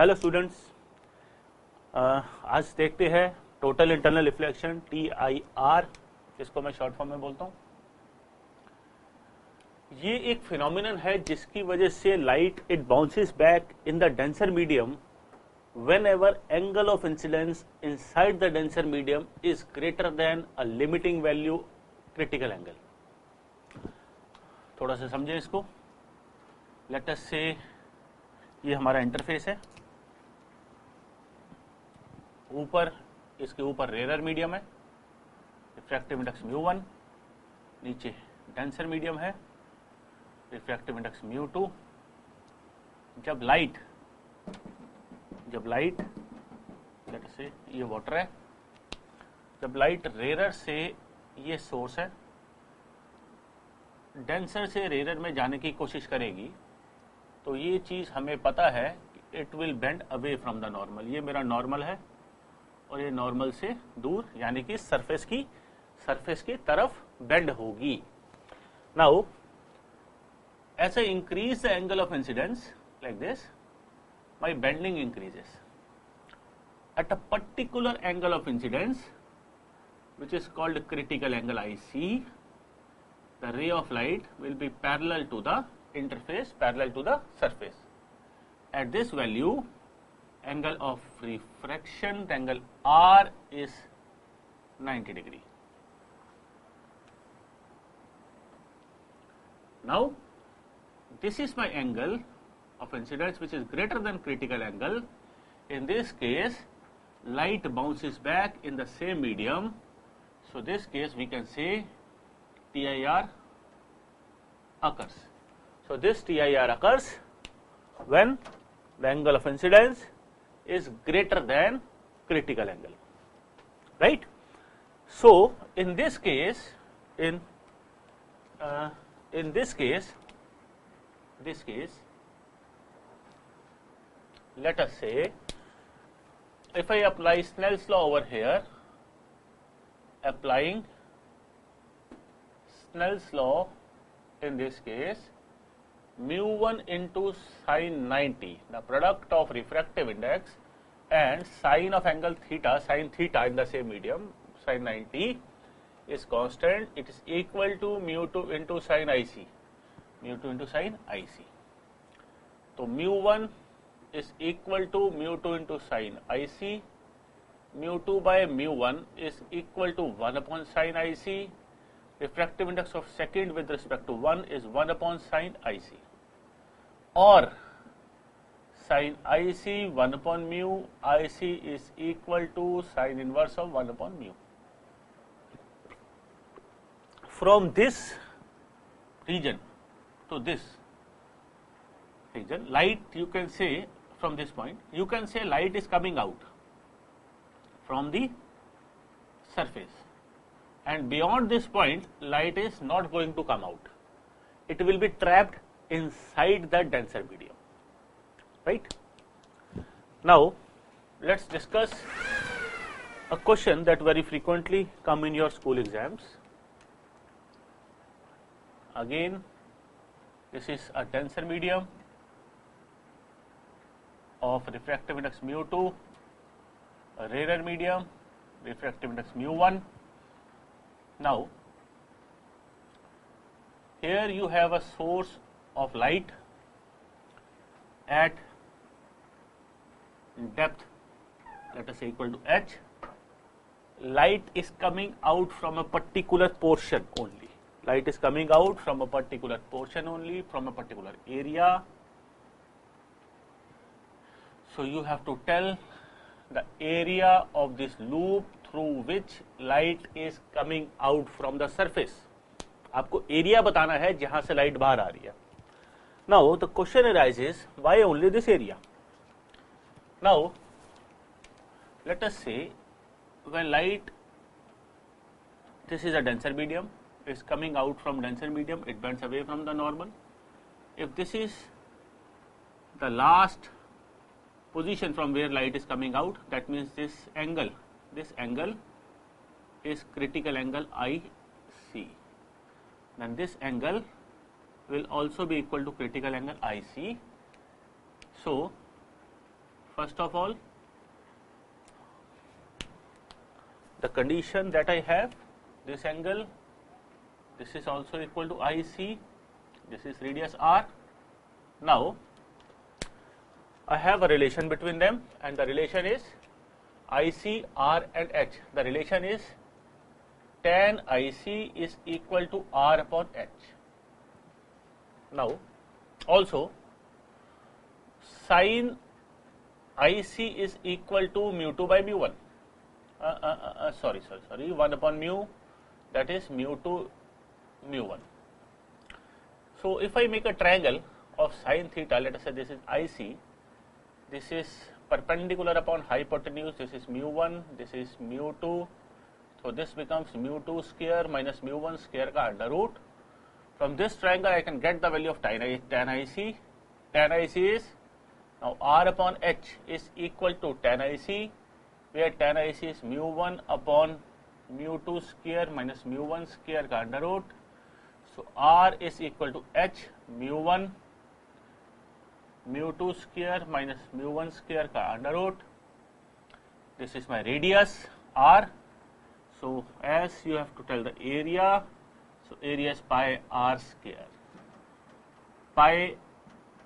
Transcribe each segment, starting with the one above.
Hello students, आज देखते हैं टोटल इंटरनल रिफ्लेक्शन TIR, जिसको मैं शॉर्ट फॉर्म में बोलता हूँ। ये एक फिनोमिनन है जिसकी वजह से light it bounces back in the denser medium whenever angle of incidence inside the denser medium is greater than a limiting value critical angle। थोड़ा सा समझें इसको। लेट अस से ये हमारा इंटरफेस है, ऊपर इसके ऊपर रेयर मीडियम है, रिफ्रैक्टिव इंडेक्स μ1, नीचे डेंसर मीडियम है, रिफ्रैक्टिव इंडेक्स μ2। जब लाइट लेट अस से ये वाटर है, जब लाइट रेयर से, ये सोर्स है, डेंसर से रेयर में जाने की कोशिश करेगी, तो ये चीज हमें पता है कि it will bend away from the normal. ये मेरा नॉर्मल है और ये नॉर्मल से दूर यानी कि सरफेस की तरफ बेंड होगी। Now as I increase the angle of incidence like this, my bending increases. At a particular angle of incidence, which is called critical angle IC, the ray of light will be parallel to the interface, parallel to the surface. At this value, angle of refraction, the angle R is 90 degree. Now, this is my angle of incidence which is greater than critical angle. In this case, light bounces back in the same medium. So, this case we can say TIR occurs. So, this TIR occurs when the angle of incidence is greater than critical angle, right? So, in this case, let us say if I apply Snell's law over here, applying Snell's law in this case, μ1 into sin 90, the product of refractive index and sine of angle theta, sin theta in the same medium, sin 90 is constant. It is equal to μ2 into sin IC, μ2 into sin IC. So, μ1 is equal to μ2 into sin IC, μ2 by μ1 is equal to 1 upon sin IC, refractive index of second with respect to 1 is 1 upon sin IC, or sin IC 1 upon mu, IC is equal to sin inverse of 1 upon mu. From this region to this region, light, you can say from this point, you can say light is coming out from the surface, and beyond this point light is not going to come out. It will be trapped inside the denser medium, right? Now, let's discuss a question that very frequently come in your school exams. Again, this is a denser medium of refractive index μ2, a rarer medium, refractive index μ1. Now, here you have a source of light at depth, let us say equal to h. Light is coming out from a particular portion only. Light is coming out from a particular portion only, from a particular area. So, you have to tell the area of this loop through which light is coming out from the surface. आपको area बताना है जहां से light बाहर आ रही है. Now, the question arises, why only this area? Now, let us say when light, this is a denser medium, is coming out from denser medium, it bends away from the normal. If this is the last position from where light is coming out, that means this angle is critical angle IC. Then this angle will also be equal to critical angle IC. So, first of all, the condition that I have, this angle, this is also equal to IC, this is radius R. Now, I have a relation between them, and the relation is IC, R and H. The relation is tan IC is equal to R upon H. Now, also sin IC is equal to mu 2 by mu 1. Sorry, 1 upon mu, that is mu 2 mu 1. So, if I make a triangle of sin theta, let us say this is IC, this is perpendicular upon hypotenuse, this is mu 1, this is mu 2, so this becomes mu 2 square minus mu 1 square ka under root. From this triangle I can get the value of tan IC. Tan IC is, now R upon H is equal to tan IC, where tan IC is mu 1 upon mu 2 square minus mu 1 square ka under root. So, R is equal to H mu 1 mu 2 square minus mu 1 square ka under root. This is my radius R. So, as you have to tell the area, so area is pi R square, pi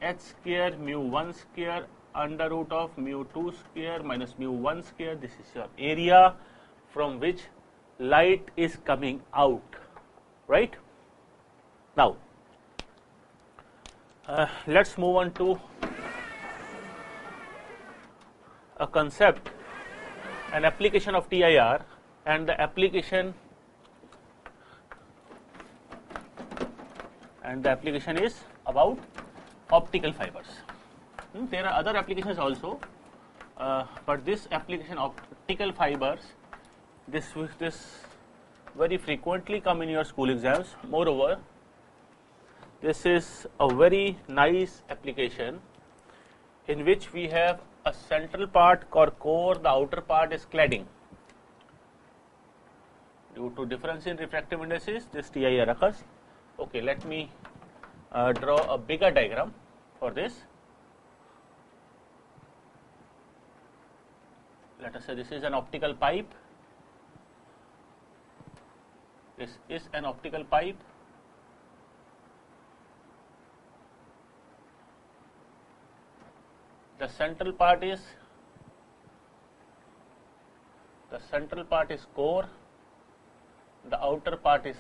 H square mu 1 square under root of mu 2 square minus mu 1 square. This is your area from which light is coming out, right? Now, let's move on to a concept, an application of TIR, and the application is about optical fibers. There are other applications also, but this application of optical fibers, this very frequently come in your school exams. Moreover, this is a very nice application in which we have a central part or core, the outer part is cladding. Due to difference in refractive indices, this TIR occurs. Okay, let me draw a bigger diagram for this. Let us say this is an optical pipe. This is an optical pipe. The central part is core, the outer part is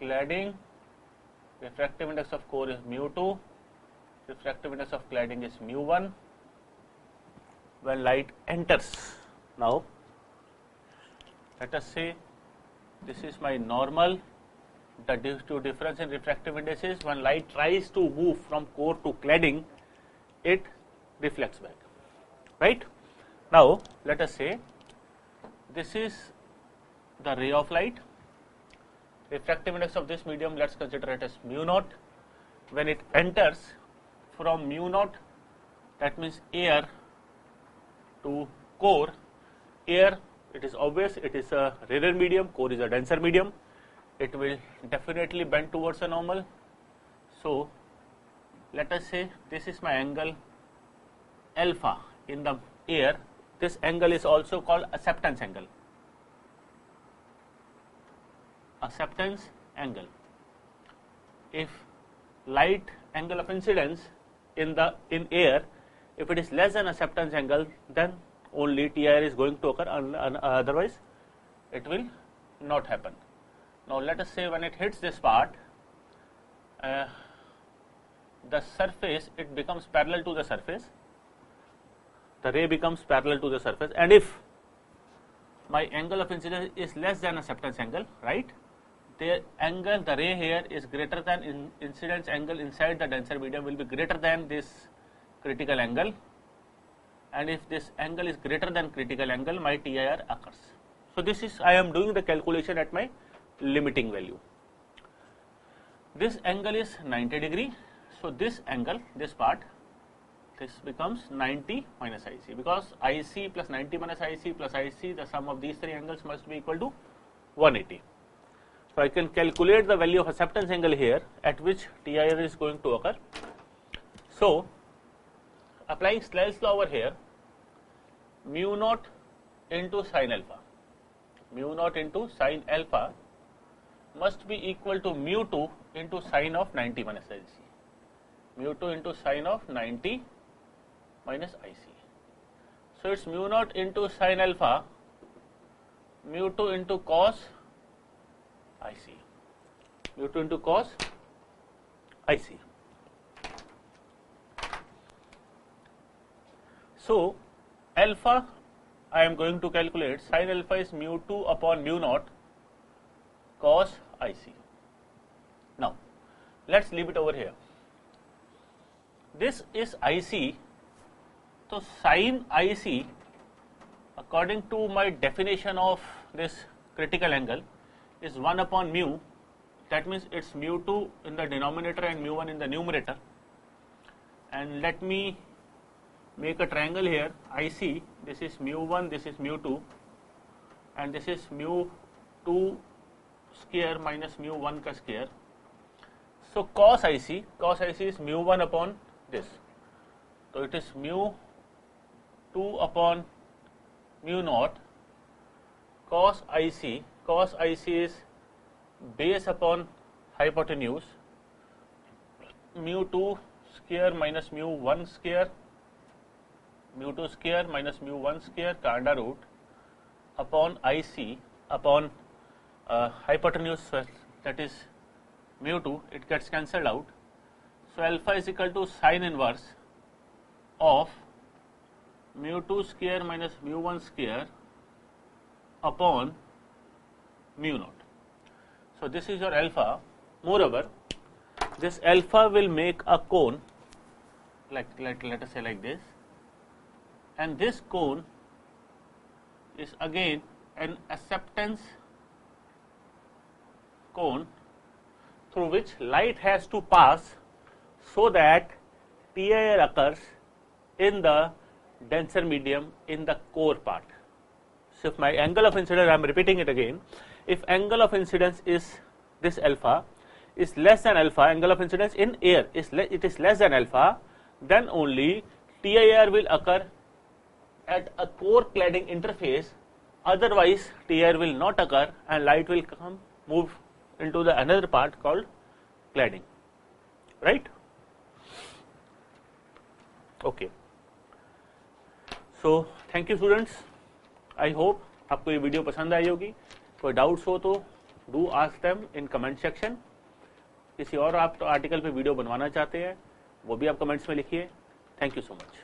cladding. Refractive index of core is mu 2, refractive index of cladding is mu 1. When light enters, now let us say this is my normal, the due to difference in refractive indices, when light tries to move from core to cladding, it reflects back, right? Now, let us say this is the ray of light. Refractive index of this medium, let us consider it as mu naught. When it enters from mu naught, that means air to core, air, it is obvious, it is a rarer medium, core is a denser medium, it will definitely bend towards a normal. So, let us say this is my angle alpha in the air. This angle is also called acceptance angle. Acceptance angle. If light angle of incidence in air, if it is less than acceptance angle, then only TIR is going to occur, otherwise it will not happen. Now, let us say when it hits this part, the surface, it becomes parallel to the surface, the ray becomes parallel to the surface, and if my angle of incidence is less than acceptance angle, right, the angle, the ray here is greater than incidence angle inside the denser medium will be greater than this critical angle, and if this angle is greater than critical angle, my TIR occurs. So, this is, I am doing the calculation at my limiting value. This angle is 90 degree. So, this angle, this part, this becomes 90 minus IC, because IC plus 90 minus IC plus IC, the sum of these three angles must be equal to 180. So, I can calculate the value of acceptance angle here at which TIR is going to occur. So, applying Snell's law over here, mu naught into sin alpha, mu naught into sin alpha must be equal to mu 2 into sin of 90 minus IC, mu 2 into sin of 90 minus IC. So it's mu naught into sin alpha, mu 2 into cos IC, mu 2 into cos IC. So alpha I am going to calculate, sin alpha is mu 2 upon mu naught cos IC. Now let's leave it over here. This is IC, so sin IC according to my definition of this critical angle is 1 upon mu, that means it's mu 2 in the denominator and mu 1 in the numerator. And let me make a triangle here, IC, this is mu 1, this is mu 2 and this is mu 2 square minus mu 1 ka square. So cos IC is mu 1 upon this, so it is mu 2 upon mu naught cos IC is base upon hypotenuse, mu 2 square minus mu 1 square, mu 2 square minus mu 1 square का under root upon IC upon hypotenuse, that is mu 2, it gets cancelled out. So alpha is equal to sin inverse of mu 2 square minus mu 1 square upon mu naught. So this is your alpha. Moreover, this alpha will make a cone, like let us say like this, and this cone is again an acceptance cone through which light has to pass so that TIR occurs in the denser medium in the core part. So if my angle of incidence, I am repeating it again, if angle of incidence is this alpha is less than alpha, angle of incidence in air is less than alpha, then only TIR will occur at a core cladding interface, otherwise TIR will not occur and light will move into the another part called cladding, right? Okay. So thank you students. I hope आपको ये video पसंद आई होगी. कोई doubts हो तो do ask them in comment section. किसी और आप आर्टिकल पे वीडियो बनवाना चाहते हैं वो भी आप कमेंट्स में लिखिए. Thank you so much.